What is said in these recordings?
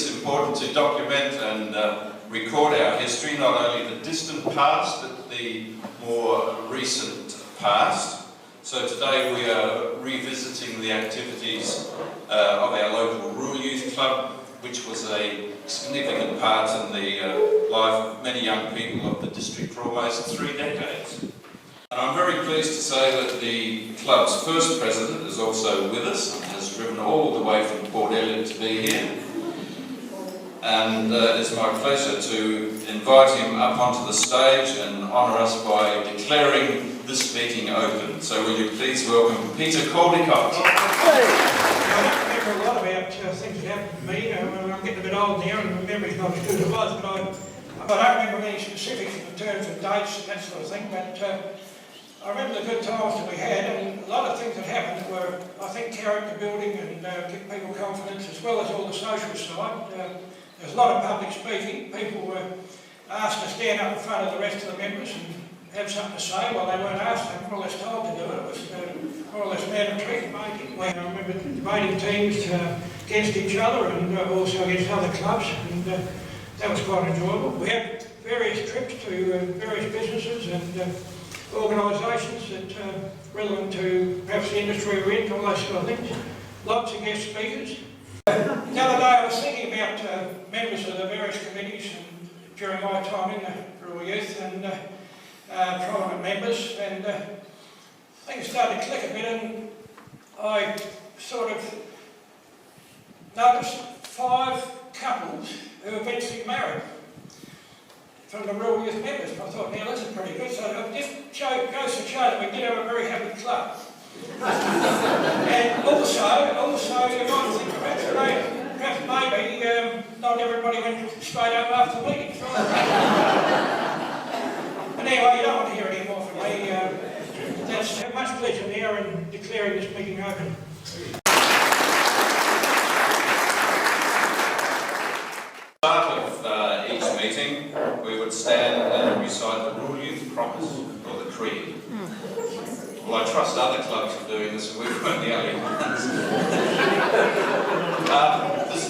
is important to document and record our history, not only the distant past, but the more recent past. So today we are revisiting the activities of our local Rural Youth Club, which was a significant part in the life of many young people of the district for almost 3 decades. And I'm very pleased to say that the club's first president is also with us and has driven all the way from Port Elliot to be here. And it's my pleasure to invite him up onto the stage and honour us by declaring this meeting open. So will you please welcome Peter Caldicott. I don't remember a lot about things that happened to me. I'm getting a bit old now and my memory's not as good as it was, but I don't remember any specifics in terms of dates and that sort of thing. But I remember the good times that we had, and a lot of things that happened that were, I think, character building and give people confidence, as well as all the social side. There was a lot of public speaking. People were asked to stand up in front of the rest of the members and have something to say. Well, they weren't asked, they were more or less told to do it. It was more or less mandatory. I remember debating teams against each other and also against other clubs, and that was quite enjoyable. We had various trips to various businesses and organisations that are relevant to perhaps the industry we're in, all those sort of things. Lots of guest speakers. The other day I was thinking about members of the various committees and during my time in the Rural Youth and prominent members, and I think it started to click a bit, and I sort of noticed 5 couples who eventually married from the Rural Youth members. And I thought, now this is pretty good. So it just goes to show that we did have a very happy club. And also you might think perhaps maybe not everybody went straight up after the meeting. But anyway, you don't want to hear any more from me. That's much pleasure now in declaring this meeting open. Meeting, we would stand and recite the Rural Youth Promise, or the Creed. Well, I trust other clubs are doing this, and we weren't the only ones.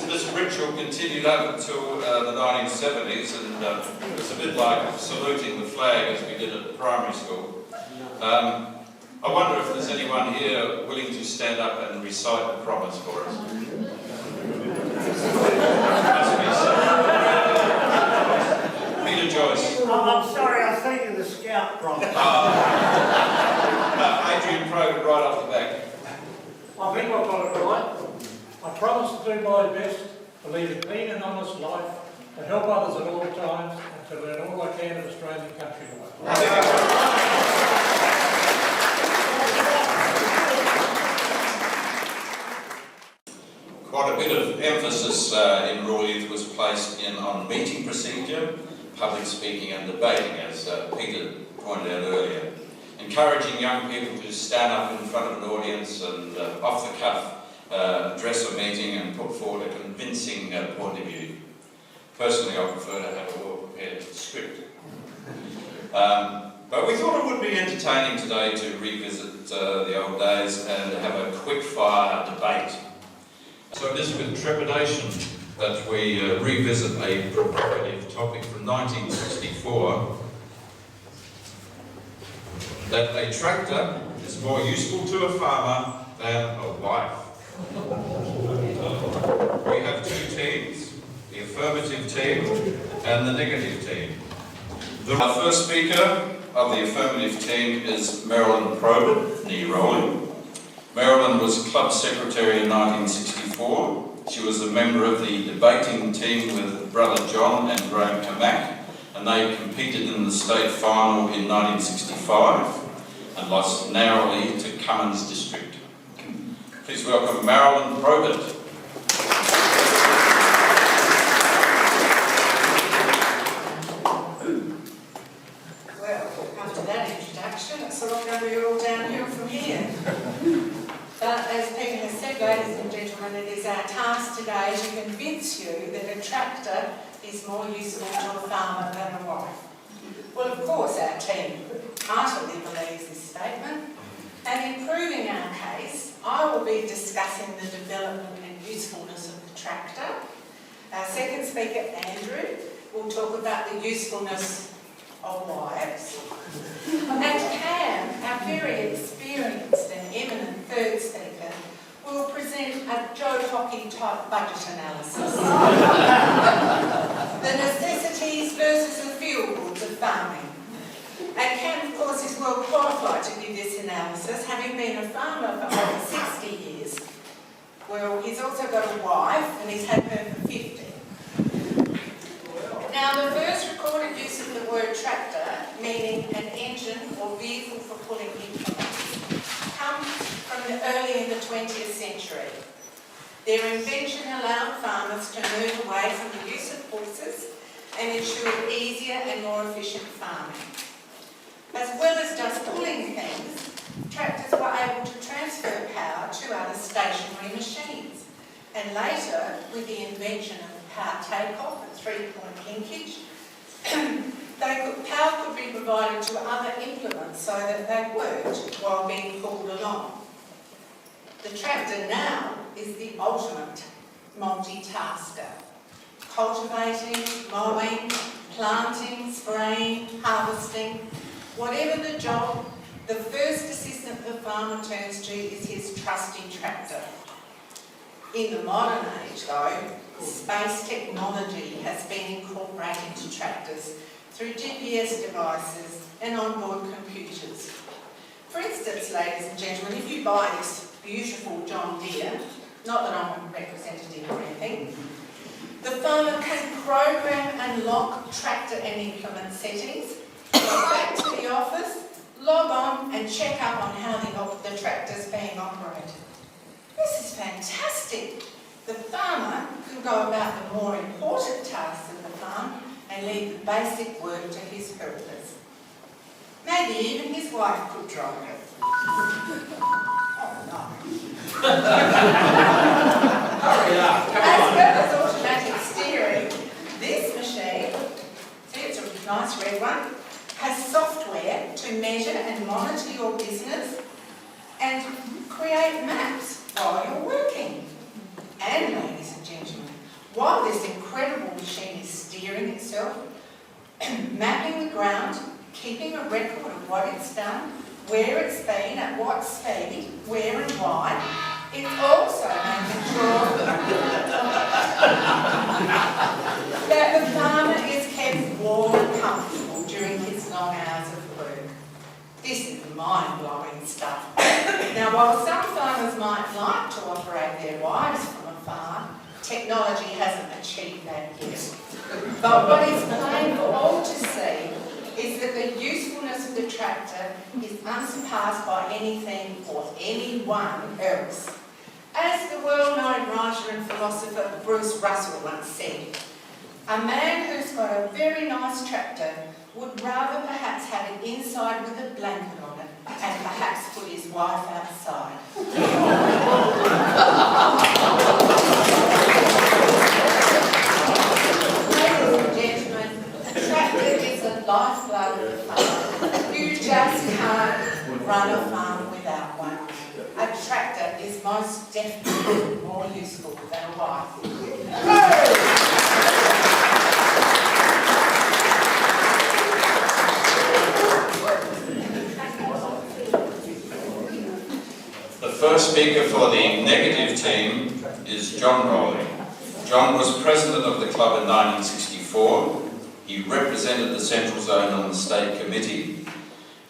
This ritual continued up until the 1970s, and it was a bit like saluting the flag as we did at primary school. I wonder if there's anyone here willing to stand up and recite the promise for us. Must be so. Joyce. I'm sorry, I was thinking the scout promise. Adrian Progan right off the back. I think I've got it right. I promise to do my best to lead a clean and honest life, to help others at all times, and to learn all I can of Australian country life. Quite a bit of emphasis in Rural Youth was placed on meeting procedure, public speaking and debating, as Peter pointed out earlier. Encouraging young people to stand up in front of an audience and off the cuff address a meeting and put forward a convincing point of view. Personally, I prefer to have a well-prepared script. But we thought it would be entertaining today to revisit the old days and have a quick-fire debate. So it is with trepidation that we revisit a provocative topic from 1964, that a tractor is more useful to a farmer than a wife. We have 2 teams, the affirmative team and the negative team. Our first speaker of the affirmative team is Marilyn Probert, knee rolling. Marilyn was club secretary in 1964. She was a member of the debating team with Brother John and Graham Kamak, and they competed in the state final in 1965 and lost narrowly to Cummins District. Please welcome Marilyn Probert. Well, after that introduction, it's sort of going to be all downhill from here. But as Peter has said, ladies and gentlemen, it is our task today to convince you that a tractor is more useful to a farmer than a wife. Well, of course, our team heartily believes this statement, and in proving our case, I will be discussing the development and usefulness of the tractor, Our second speaker, Andrew, will talk about the usefulness of wives. And Cam, our very experienced and eminent third speaker, will present a Joe Hockey type budget analysis. The necessities versus the feel goods of farming. And Cam, of course, is well qualified to give this analysis, having been a farmer for over 60 years. Well, he's also got a wife, and he's had her for 50. Now, the first recorded use of the word tractor, meaning an engine or vehicle for pulling implements, comes from early in the 20th century. Their invention allowed farmers to move away from the use of horses and ensured easier and more efficient farming. As well as just pulling things, tractors were able to transfer power to other stationary machines. And later, with the invention of power takeoff and three-point linkage, power could be provided to other implements so that they worked while being pulled along. The tractor now is the ultimate multitasker. Cultivating, mowing, planting, spraying, harvesting, whatever the job, the first assistant the farmer turns to is his trusty tractor. In the modern age, though, space technology has been incorporated into tractors through GPS devices and onboard computers. For instance, ladies and gentlemen, if you buy this beautiful John Deere, not that I'm a representative or anything, the farmer can program and lock tractor and implement settings, go back to the office, log on and check up on how the tractor's being operated. This is fantastic. The farmer can go about the more important tasks of the farm and leave the basic work to his helpers. Maybe even his wife could drive it. Oh no. Hurry up, come As on. well as automatic steering, this machine, see it's a nice red one, has software to measure and monitor your business and create maps while you're working. And ladies and gentlemen, while this incredible machine is steering itself, mapping the ground, keeping a record of what it's done, where it's been, at what speed, where and why, it's also making sure that the farmer is kept warm and comfortable during his long hours of work. This is mind-blowing stuff. Now, while some farmers might like to operate their wives from afar, technology hasn't achieved that yet. But what is plain for all to see is that the usefulness of the tractor is unsurpassed by anything or anyone else. As the well-known writer and philosopher Bruce Russell once said, a man who's got a very nice tractor would rather perhaps have it inside with a blanket on it and perhaps put his wife outside. Ladies and gentlemen, a tractor is the lifeblood of the farm. You just can't run a farm without one. A tractor is most definitely more useful than a wife. The first speaker for the negative team is John Rowley. John was president of the club in 1964. He represented the Central Zone on the state committee.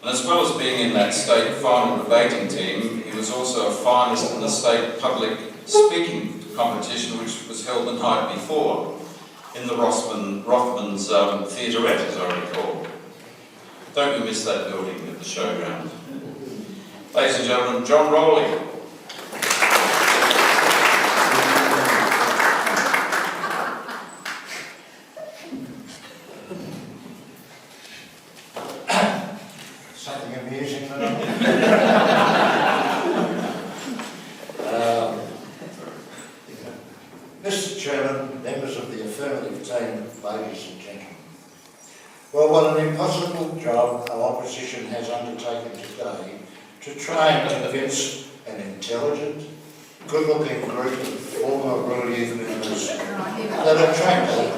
And as well as being in that state final debating team, he was also a finalist in the state public speaking competition, which was held the night before in the Rothmans Theaterette, as I recall. Don't we miss that building at the showground? Ladies and gentlemen, John Rowley. Something amusing, Mr. Chairman, members of the affirmative team, ladies and gentlemen. Well, what an impossible job our opposition has undertaken today to try and convince an intelligent, good-looking group of former Rural Youth members that that a tractor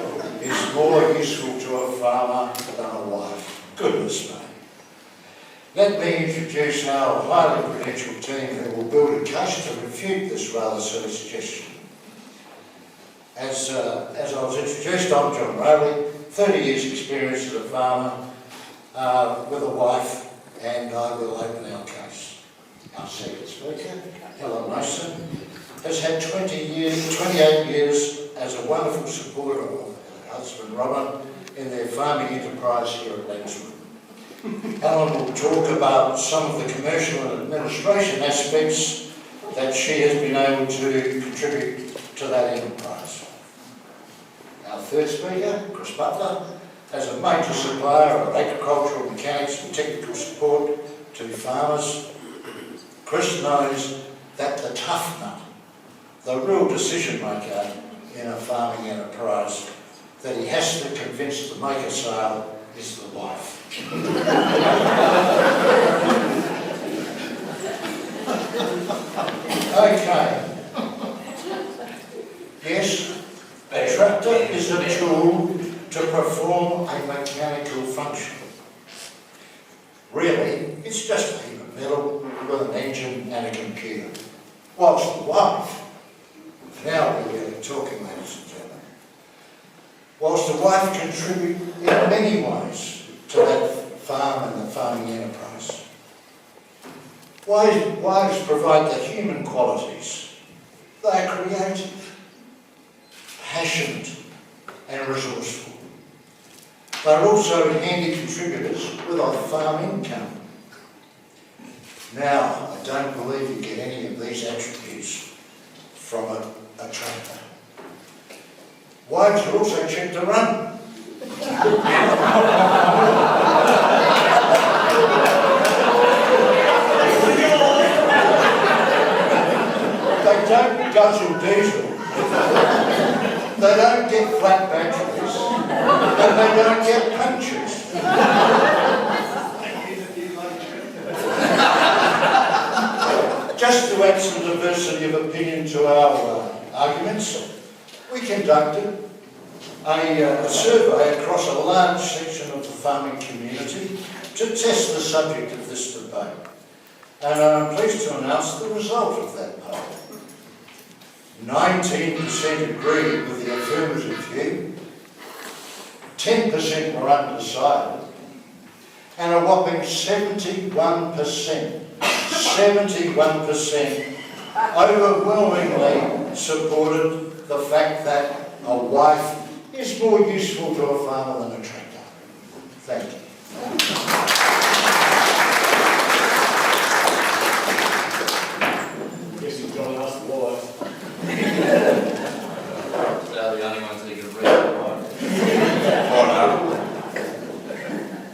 is more useful to a farmer than a wife. Goodness me. Let me introduce our highly credentialed team who will build a case to refute this rather silly suggestion. As I was introduced, I'm John Rowley, 30 years experience as a farmer with a wife, and I will open our case. Our second speaker, Helen Mason, has had 28 years as a wonderful supporter of her husband Robin in their farming enterprise here at Lenswood. Helen will talk about some of the commercial and administration aspects that she has been able to contribute to that enterprise. Our third speaker, Chris Butler, as a major supplier of agricultural mechanics and technical support to farmers, Chris knows that the tough nut, the real decision maker in a farming enterprise, that he has to convince to make a sale is the wife. Okay. Yes, a tractor is a tool to perform a mechanical function. Really, it's just a heap of metal with an engine and a computer. Whilst the wife, now we're really talking, ladies and gentlemen, whilst the wife contributes in many ways to that farm and the farming enterprise. Wives provide the human qualities. They are creative, passionate and resourceful. They are also handy contributors with a farm income. Now, I don't believe you get any of these attributes from a tractor. Wives are also cheap to run. They don't guzzle diesel. They don't get flat batteries. And they don't get punctures. Just to add some diversity of opinion to our arguments, we conducted a survey across a large section of the farming community to test the subject of this debate. And I'm pleased to announce the result of that poll. 19% agreed with the affirmative view, 10% were undecided, and a whopping 71% overwhelmingly supported the fact that a wife is more useful to a farmer than a tractor. Thank you. Guess you've got to ask the wife. They're the only ones that can read the mind.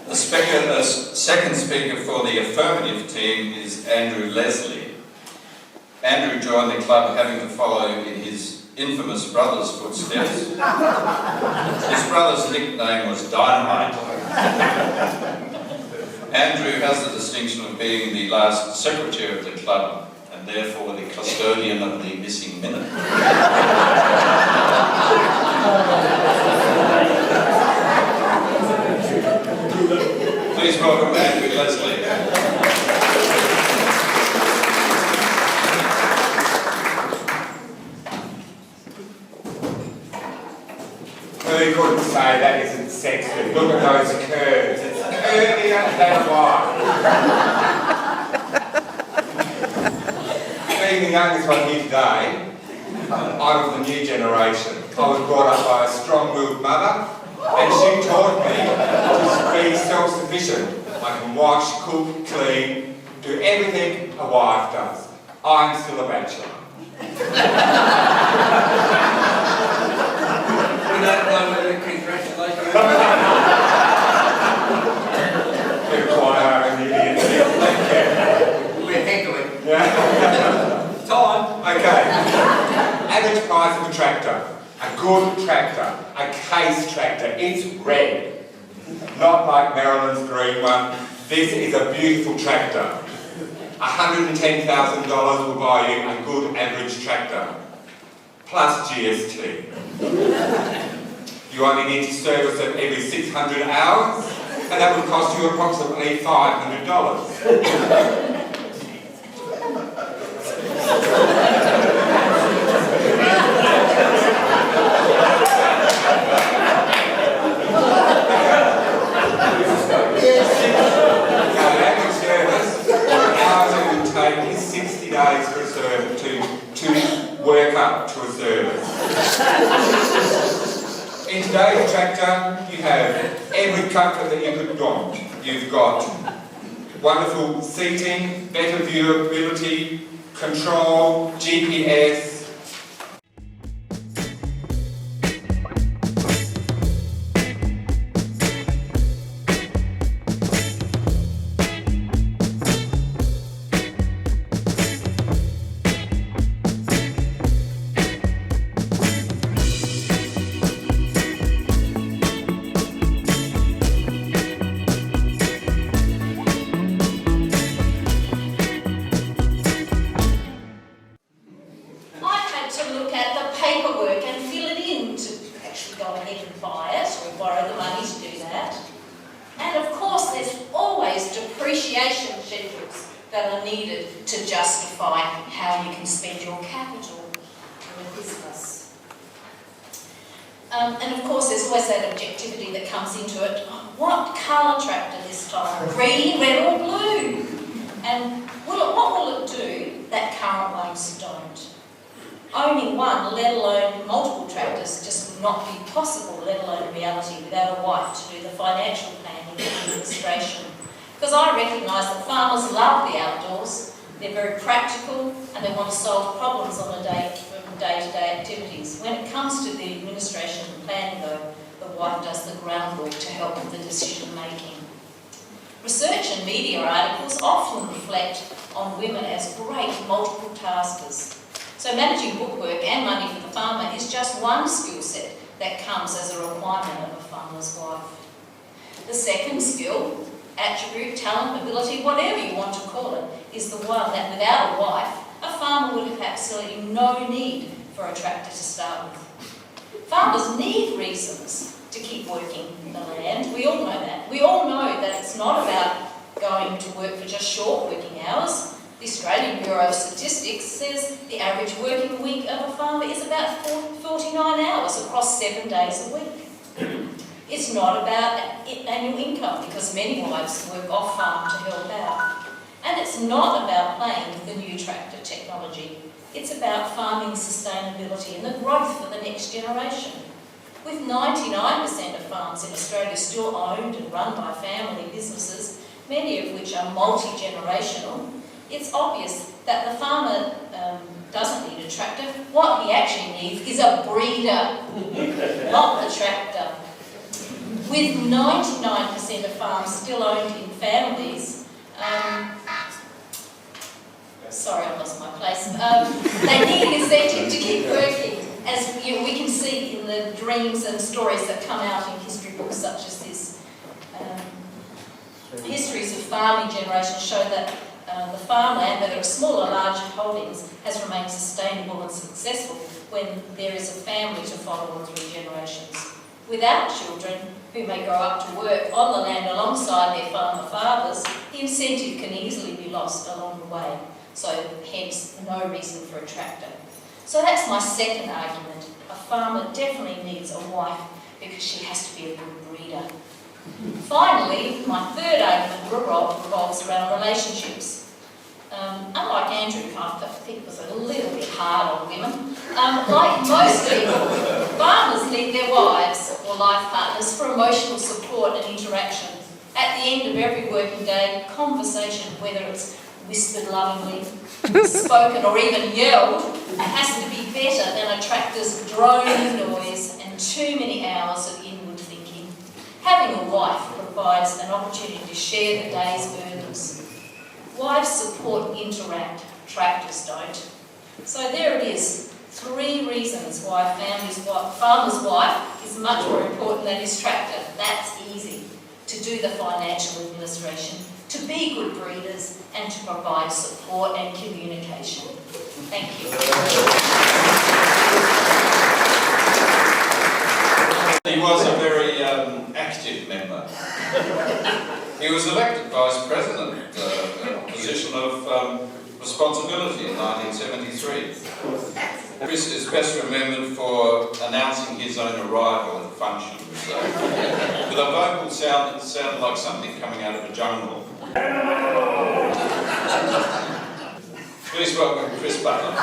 The second speaker for the affirmative team is Andrew Leslie. Andrew joined the club having to follow in his infamous brother's footsteps. His brother's nickname was Dynamite. Andrew has the distinction of being the last secretary of the club and therefore the custodian of the missing minute. Please welcome Andrew Leslie. Who couldn't say that isn't sexy? Look at those curves. It's curvier than a wire. Being the youngest one here today, I'm of the new generation. I was brought up by a strong-willed mother, and she taught me to be self-sufficient. I can wash, cook, clean, do everything a wife does. I'm still a bachelor. We don't know whether to congratulate you. You're quite an idiot. We're heckling. Yeah. Time. Okay. Average price of a tractor. A good tractor. A case tractor. It's red. Not like Maryland's green one. This is a beautiful tractor. $110,000 will buy you a good average tractor. plus GST. You only need to service it every 600 hours, and that would cost you approximately $500. Our average service, the hours it would take is 60 days for a server to work up to a service. In today's tractor, you have every comfort that you could want. You've got wonderful seating, better viewability, control, GPS. I've had to look at the paperwork and fill it in to actually go ahead and buy it or borrow the money to do that. And of course there's always depreciation schedules that are needed to justify how you can spend your capital in a business. And of course there's always that objectivity that comes into it. What colour tractor this time? Green, red or blue? And what will it do that current ones don't? Owning one, let alone multiple tractors, just would not be possible, let alone a reality, without a wife to do the financial planning and administration. Because I recognise that farmers love the outdoors, they're very practical, and they want to solve problems on day-to-day activities. When it comes to the administration and planning, though, the wife does the groundwork to help with the decision making. Research and media articles often reflect on women as great multiple taskers. So managing bookwork and money for the farmer is just one skill set that comes as a requirement of a farmer's wife. The second skill, attribute, talent, ability, whatever you want to call it, is the one that without a wife, a farmer would have absolutely no need for a tractor to start with. Farmers need reasons to keep working the land. We all know that. We all know that it's not about going to work for just short working hours. The Australian Bureau of Statistics says the average working week of a farmer is about 49 hours across 7 days a week. It's not about annual income because many wives work off farm to help out. And it's not about playing with the new tractor technology. It's about farming sustainability and the growth for the next generation. With 99% of farms in Australia still owned and run by family businesses, many of which are multi-generational, it's obvious that the farmer doesn't need a tractor. What he actually needs is a breeder, not the tractor. With 99% of farms still owned in families, sorry, I lost my place. They need an incentive to keep working, as we can see in the dreams and stories that come out in history books such as this. Histories of farming generations show that the farmland, whether it's small or large holdings, has remained sustainable and successful when there is a family to follow on through generations. Without children, who may grow up to work on the land alongside their farmer fathers, the incentive can easily be lost along the way. So hence, no reason for a tractor. So that's my second argument. A farmer definitely needs a wife because she has to be a good breeder. Finally, my third argument revolves around relationships. Unlike Andrew, I think was a little bit hard on women. Like most people, farmers need their wives or life partners for emotional support and interaction. At the end of every working day, conversation, whether it's whispered lovingly, spoken or even yelled, has to be better than a tractor's droning noise and too many hours of inward thinking. Having a wife provides an opportunity to share the day's burdens. Wives support and interact, tractors don't. So there it is, 3 reasons why a farmer's wife is much more important than his tractor. That's easy. To do the financial administration, to be good breeders, and to provide support and communication. Thank you. active member. He was elected Vice President, a position of responsibility in 1973. Chris is best remembered for announcing his own arrival at functions, with a vocal sound that sounded like something coming out of a jungle. Please welcome Chris Butler.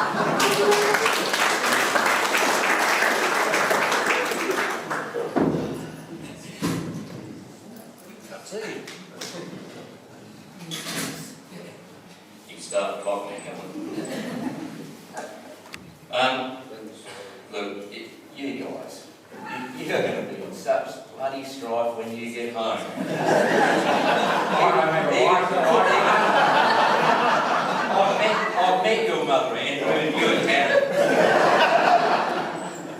You start clocking, Helen. Look, you guys, you're going to be in such bloody strife when you get home. I've met your mother, Andrew, and you and Hannah.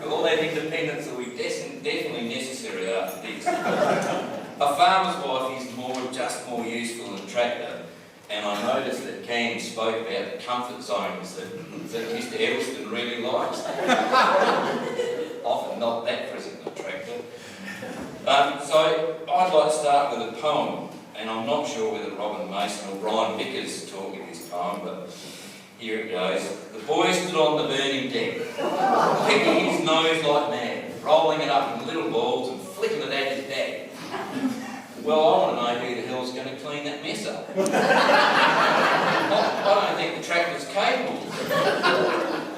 All that independence will be definitely necessary after this. A farmer's wife is just more useful than a tractor, and I noticed that Cam spoke about the comfort zones that Mr. Edelson really likes. Often not that present in a tractor. So I'd like to start with a poem, and I'm not sure whether Robin Mason or Brian Vickers taught me this poem, but here it goes. The boy stood on the burning deck, picking his nose like mad, rolling it up in little balls and flicking it at his dad. Well, I want to know who the hell's going to clean that mess up. I don't think the tractor's capable.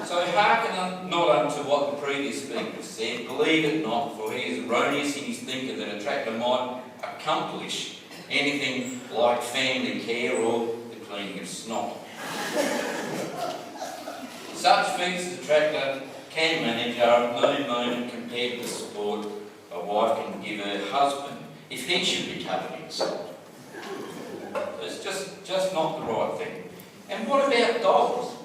So hearken not unto what the previous speaker said, believe it not, for he is erroneous in his thinking that a tractor might accomplish anything like family care or the cleaning of snot. Such feats as a tractor can manage are of no moment compared to the support a wife can give her husband if he should be covered in salt. It's just not the right thing. And what about dogs?